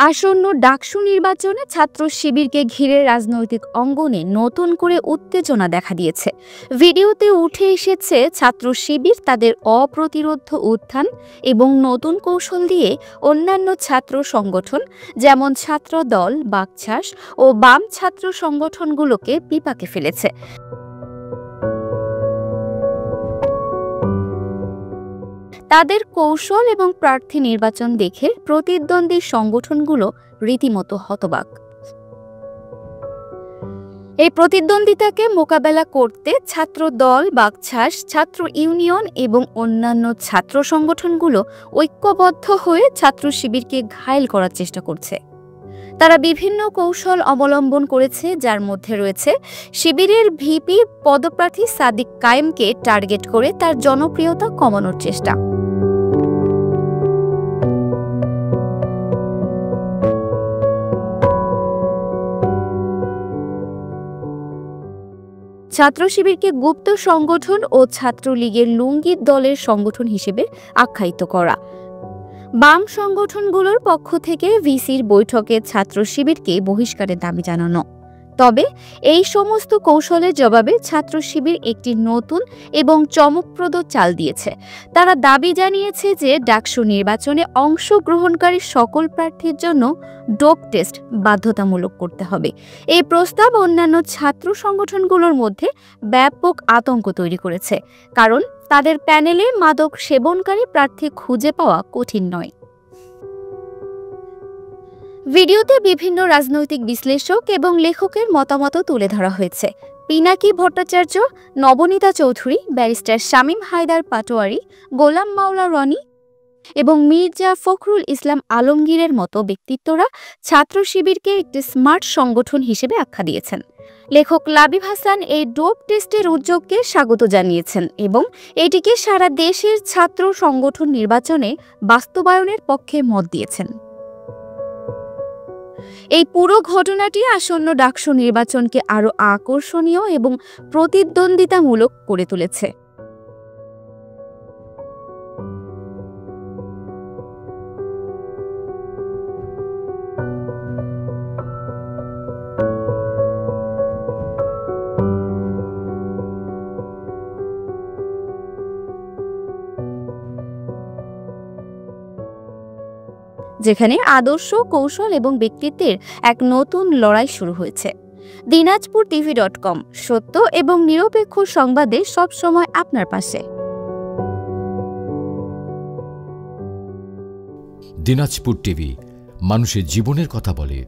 আসন্ন ডাকসু নির্বাচনে ছাত্র শিবিরকে ঘিরে রাজনৈতিক অঙ্গনে নতুন করে উত্তেজনা দেখা দিয়েছে। ভিডিওতে উঠে এসেছে ছাত্র শিবির তাদের অপ্রতিরোধ্য উত্থান এবং নতুন কৌশল দিয়ে অন্যান্য ছাত্র সংগঠন যেমন ছাত্র দল, বাকছাস ও বাম ছাত্র সংগঠনগুলোকে বিপাকে ফেলেছে। তাদের কৌশল এবং প্রার্থী নির্বাচন দেখে প্রতিদ্বন্দ্বী সংগঠনগুলো রীতিমতো হতবাক। এই প্রতিদ্বন্দ্বিতাকে মোকাবেলা করতে ছাত্র দল, বাকছাস, ছাত্র ইউনিয়ন এবং অন্যান্য ছাত্র সংগঠনগুলো ঐক্যবদ্ধ হয়ে ছাত্র শিবিরকে ঘায়েল করার চেষ্টা করছে। তারা বিভিন্ন কৌশল অবলম্বন করেছে, যার মধ্যে রয়েছে শিবিরের ভিপি পদপ্রার্থী সাদিক কায়েমকে টার্গেট করে তার জনপ্রিয়তা কমানোর চেষ্টা। ছাত্র শিবিরকে গুপ্ত সংগঠন ও ছাত্রলীগের লুঙ্গি দলের সংগঠন হিসেবে আখ্যায়িত করা। বাম সংগঠনগুলোর পক্ষ থেকে ভিসির বৈঠকে ছাত্র শিবিরকে বহিষ্কারের দাবি জানানো। তবে এই সমস্ত কৌশলের জবাবে ছাত্র শিবির একটি নতুন এবং চমকপ্রদ চাল দিয়েছে। তারা দাবি জানিয়েছে যে ডাকসু নির্বাচনে অংশগ্রহণকারী সকল প্রার্থীর জন্য ডোপ টেস্ট বাধ্যতামূলক করতে হবে। এই প্রস্তাব অন্যান্য ছাত্র সংগঠনগুলোর মধ্যে ব্যাপক আতঙ্ক তৈরি করেছে, কারণ তাদের প্যানেলে মাদক সেবনকারী প্রার্থী খুঁজে পাওয়া কঠিন নয়। ভিডিওতে বিভিন্ন রাজনৈতিক বিশ্লেষক এবং লেখকের মতামত তুলে ধরা হয়েছে। পিনাকি ভট্টাচার্য, নবনীতা চৌধুরী, ব্যারিস্টার শামীম হায়দার পাটোয়ারি, গোলাম মাওলা রনি এবং মির্জা ফখরুল ইসলাম আলমগীরের মতো ব্যক্তিত্বরা ছাত্র শিবিরকে একটি স্মার্ট সংগঠন হিসেবে আখ্যা দিয়েছেন। লেখক লাবিব হাসান এই ডোপ টেস্টের উদ্যোগকে স্বাগত জানিয়েছেন এবং এটিকে সারা দেশের ছাত্র সংগঠন নির্বাচনে বাস্তবায়নের পক্ষে মত দিয়েছেন। এই পুরো ঘটনাটি আসন্ন ডাকসু নির্বাচনকে আরও আকর্ষণীয় এবং প্রতিদ্বন্দ্বিতামূলক করে তুলেছে। যেখানে আদর্শ, কৌশল এবং ব্যক্তিত্বের এক নতুন লড়াই শুরু হয়েছে। dinajpurtv.com, সত্য এবং নিরপেক্ষ সংবাদে সবসময় আপনার পাশে। দিনাজপুর টিভি, মানুষের জীবনের কথা বলে।